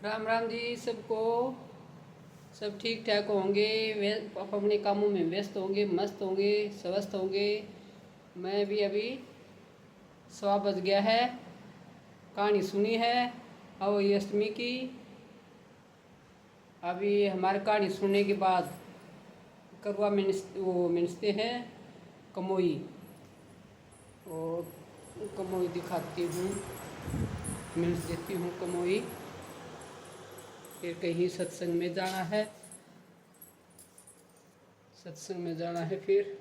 राम राम जी सबको। सब ठीक ठाक होंगे, वे अपने कामों में व्यस्त होंगे, मस्त होंगे, स्वस्थ होंगे। मैं भी अभी 1:15 बज गया है। कहानी सुनी है अहोई अष्टमी की। अभी हमारी कहानी सुनने के बाद करवा मिनसते हैं कमोई, और कमोई दिखाती हूँ, मिनस देती हूँ कमोई। फिर कहीं सत्संग में जाना है, सत्संग में जाना है फिर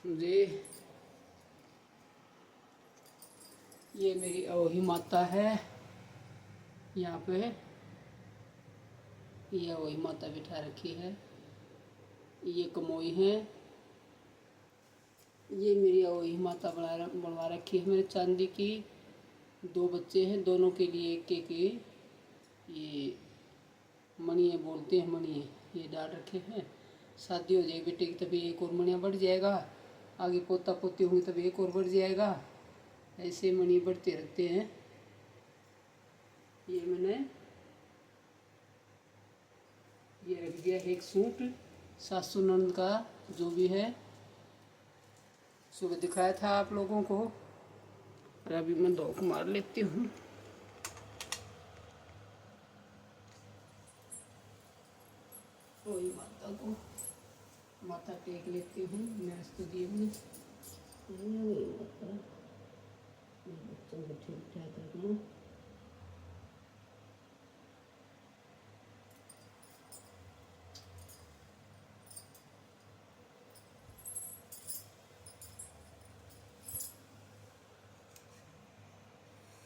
मुझे। ये मेरी अहोई माता है, यहाँ पे ये अहोई माता बिठा रखी है। ये कमोई है, ये मेरी अहोई माता बनवा रखी है मेरे चांदी की। 2 बच्चे हैं, दोनों के लिए एक एक ये मणिये बोलते हैं, मणिये ये डाल रखे हैं। शादी हो जाएगी बेटे की तभी एक और मणिया बढ़ जाएगा, आगे पोता पोती होंगे तभी एक और बढ़ जाएगा। ऐसे मणि बढ़ते रहते हैं। ये मैंने ये रख दिया एक सूट सासू नंद का, जो भी है सुबह दिखाया था आप लोगों को। और अभी मैं धोख मार लेती हूँ। वही माता को माथा टेक लेती हूँ। मैं तो दिए बच्चों को ठीक ठाक रखना।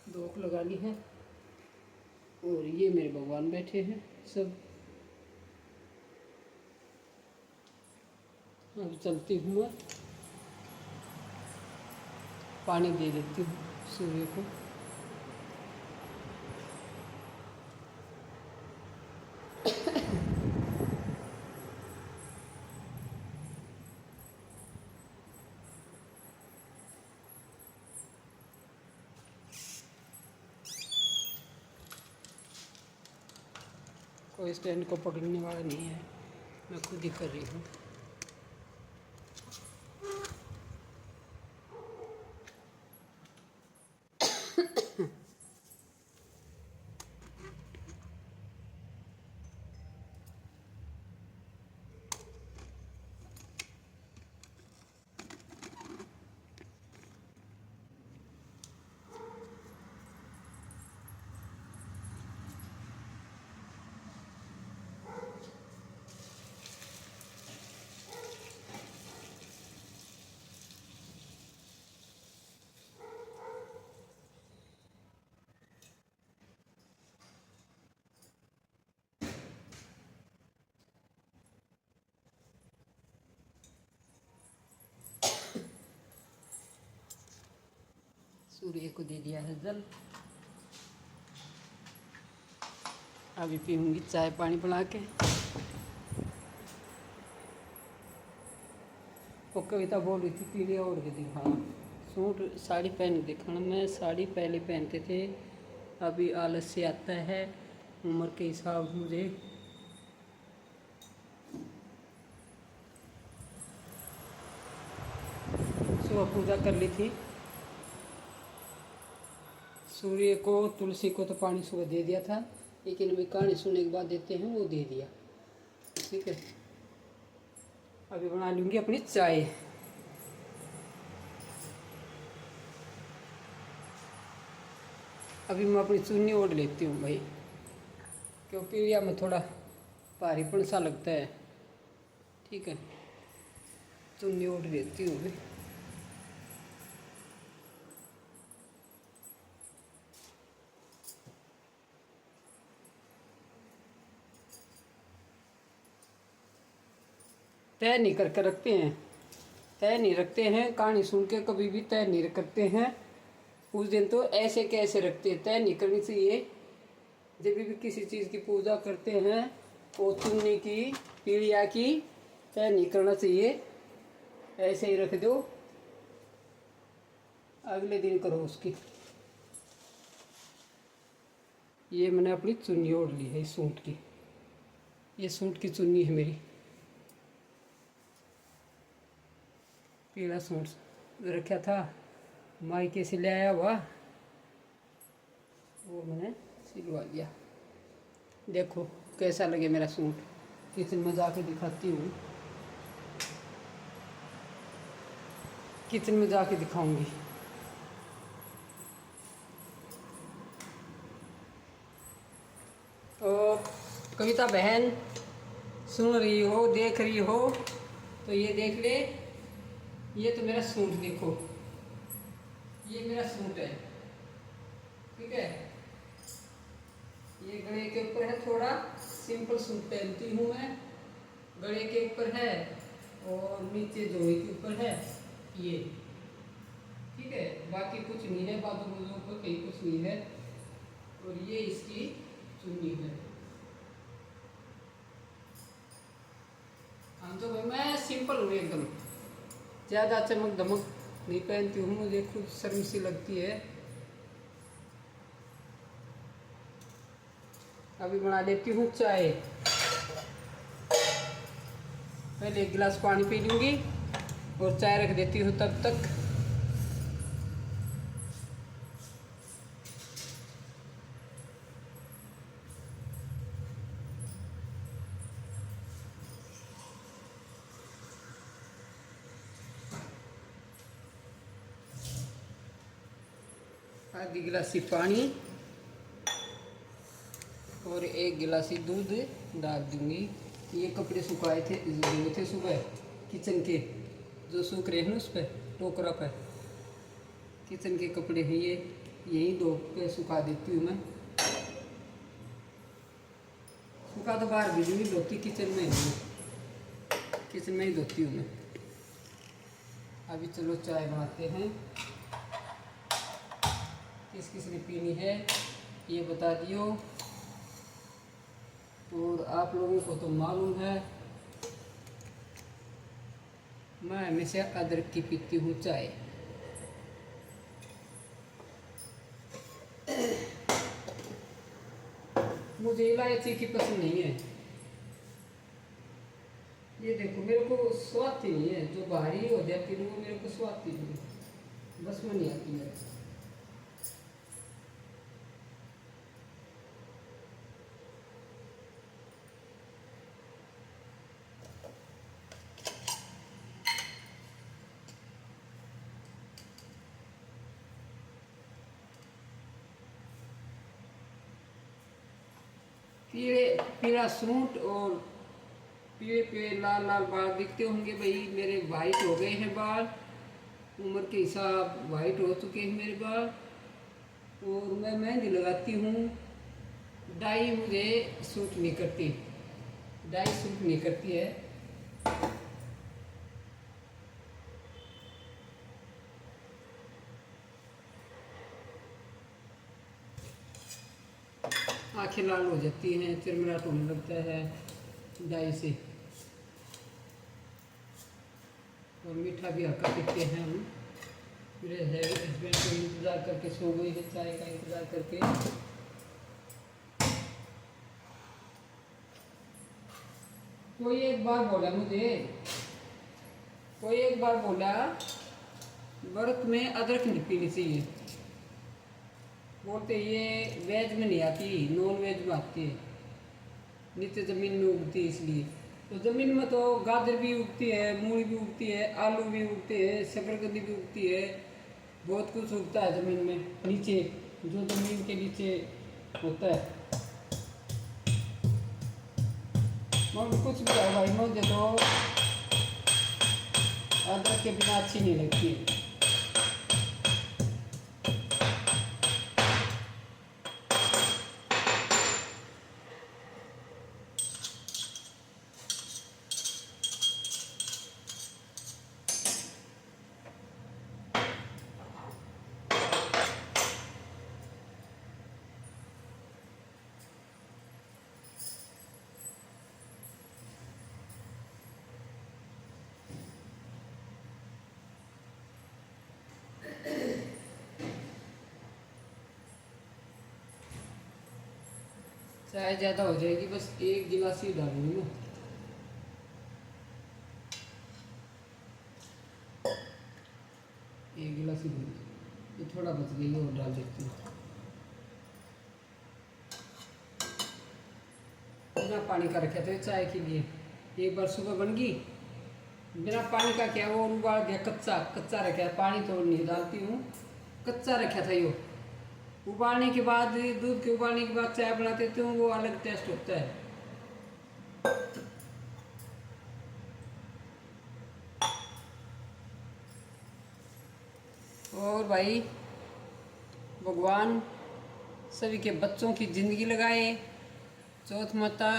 धोख लगा ली है। और ये मेरे भगवान बैठे हैं सब। अब चलती हूँ, मैं पानी दे देती हूँ सूर्य को। कोई स्टैंड को पकड़ने वाला नहीं है, मैं खुद ही कर रही हूँ। सूर्य को दे दिया है जल। अभी पीऊँगी चाय पानी बना के। वो कविता बोल रही थी पीली ओढ़ के दिखाना, सूट साड़ी पहन के दिखाना। मैं साड़ी पहले पहनते थे, अभी आलस से आता है उम्र के हिसाब से। मुझे सुबह पूजा कर ली थी, सूर्य को तुलसी को तो पानी सुबह दे दिया था, लेकिन अभी कहानी सुनने के बाद देते हैं वो दे दिया। ठीक है, अभी बना लूँगी अपनी चाय। अभी मैं अपनी चुन्नी ओढ़ लेती हूँ भाई, क्योंकि या में थोड़ा भारीपन सा लगता है। ठीक है, चुन्नी ओढ़ लेती हूँ भाई। तय नहीं करके रखते हैं, तय नहीं रखते हैं। कहानी सुन के कभी भी तय नहीं करते हैं। उस दिन तो ऐसे कैसे रखते हैं, तय नहीं करनी चाहिए। जब भी किसी चीज़ की पूजा करते हैं वो चुन्नी की पीड़िया की तय नहीं करना चाहिए, ऐसे ही रख दो, अगले दिन करो उसकी। ये मैंने अपनी चुन्नी ओढ़ ली है इस सूट की। ये सूट की चुन्नी है मेरी। पीला सूट रखा था, मायके से ले आया हुआ, वो मैंने सिलवा लिया। देखो कैसा लगे मेरा सूट। किचन में जाके दिखाती हूँ, किचन में जाके दिखाऊंगी। और कविता बहन सुन रही हो, देख रही हो तो ये देख ले, ये तो मेरा सूट देखो, ये मेरा सूट है, ठीक है। ये गले के ऊपर है, थोड़ा सिंपल सूट पहनती हूँ मैं, गले के ऊपर है और नीचे जोड़े के ऊपर है ये, ठीक है। बाकी कुछ नहीं है, बाजू बाजू पर कहीं कुछ नहीं है। और ये इसकी चुन्नी है। हम तो भाई मैं सिंपल हूँ एकदम, ज़्यादा चमक धमक नहीं पहनती हूँ, मुझे खुद शर्म सी लगती है। अभी बना लेती हूँ चाय। पहले एक गिलास पानी पी लूँगी और चाय रख देती हूँ तब तक। आधी गिलासी पानी और एक गिलासी दूध डाल दूंगी। ये कपड़े सुखाए थे जो थे सुबह किचन के, जो सूख रहे हैं ना उस पर टोकरा पर, किचन के कपड़े हैं ये, यही दो पे सुखा देती हूँ मैं। सुखा तो बाहर भी नहीं धोती, किचन में ही, किचन में ही धोती हूँ मैं। अभी चलो चाय बनाते हैं। किस किस ने पीनी है ये बता दियो। और आप लोगों को तो मालूम है मैं हमेशा अदरक की पीती हूँ चाय। मुझे इलायची की पसंद नहीं है। ये देखो मेरे को स्वाद ही नहीं है, जो भारी हो जाती है वो मेरे को स्वाद ही नहीं है, बस में नहीं आती है। पीला सूट और पीले पीले लाल लाल बाल दिखते होंगे भाई, मेरे वाइट हो गए हैं बाल, उम्र के हिसाब वाइट हो चुके हैं मेरे बाल। और मैं मेहंदी लगाती हूँ, डाई मुझे सूट नहीं करती, डाई सूट नहीं करती है। आंखें लाल हो जाती हैं, चिरमिराट होने लगता है डाई से। और मीठा भी हल्का पीते हैं हम। मेरे हस्बैंड को इंतज़ार करके सो गई है, चाय का इंतज़ार करके। कोई एक बार बोला मुझे, कोई एक बार बोला व्रत में अदरक नहीं पीनी चाहिए, बोलते ये वेज में नहीं आती, नॉन वेज में आती है, नीचे ज़मीन में उगती है इसलिए। तो ज़मीन में तो गाजर भी उगती है, मूली भी उगती है, आलू भी उगते हैं, शकरकंदी भी उगती है, बहुत कुछ उगता है ज़मीन में नीचे, जो ज़मीन के नीचे होता है। मगर कुछ भी है भाई, मुझे तो अदरक के बिना अच्छी नहीं लगती। चाय ज़्यादा हो जाएगी, बस एक गिलास ही डालूंगी ना। एक गिलास ही दूंगी, ये थोड़ा बच गई और डाल देती हूँ। बिना पानी का रखे थे चाय के लिए, एक बार सुबह बन गई बिना पानी का, क्या वो उबाल गया, कच्चा कच्चा रखा, पानी तो नहीं डालती हूँ, कच्चा रखा था यो। उबालने के बाद, दूध के उबालने के बाद चाय बना देती हूँ, वो अलग टेस्ट होता है। और भाई भगवान सभी के बच्चों की ज़िंदगी लगाए। चौथ माता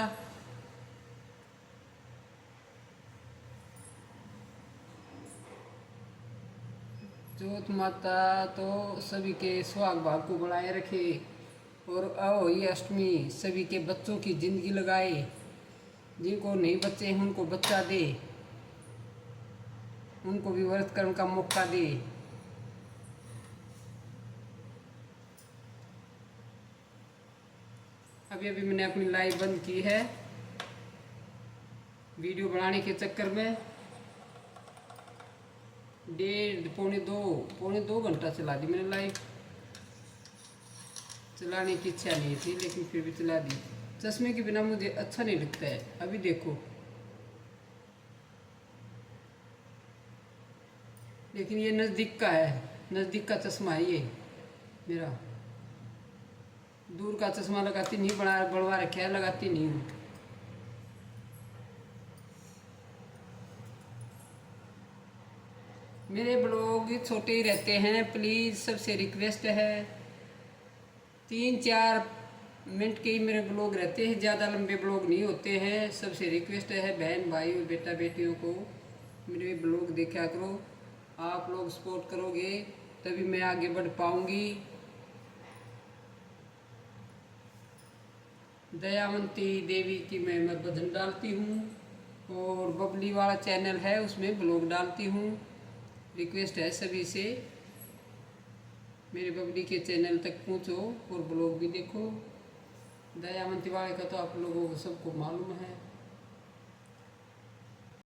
चौथ माता तो सभी के सुहाग भाग को बढ़ाए रखे, और अहोई अष्टमी सभी के बच्चों की ज़िंदगी लगाए। जिनको नहीं बच्चे हैं उनको बच्चा दे, उनको भी व्रत करने का मौका दे। अभी अभी मैंने अपनी लाइव बंद की है वीडियो बनाने के चक्कर में। पौने दो घंटा चला दी मैंने लाइव। चलाने की इच्छा नहीं थी लेकिन फिर भी चला दी। चश्मे के बिना मुझे अच्छा नहीं लगता है। अभी देखो, लेकिन ये नज़दीक का है, नज़दीक का चश्मा है ये मेरा। दूर का चश्मा लगाती नहीं, बढ़वा रखा है, लगाती नहीं हूँ। मेरे ब्लॉग छोटे ही रहते हैं, प्लीज़ सबसे रिक्वेस्ट है। 3-4 मिनट के ही मेरे ब्लॉग रहते हैं, ज़्यादा लंबे ब्लॉग नहीं होते हैं। सबसे रिक्वेस्ट है बहन भाई और बेटा बेटियों को, मेरे ब्लॉग देखा करो। आप लोग सपोर्ट करोगे तभी मैं आगे बढ़ पाऊँगी। दयावंती देवी की मैं भजन डालती हूँ, और बबली वाला चैनल है उसमें ब्लॉग डालती हूँ। रिक्वेस्ट है सभी से, मेरे बबली के चैनल तक पहुँचो और ब्लॉग भी देखो। दयावंती वाले का तो आप लोगों को सबको मालूम है।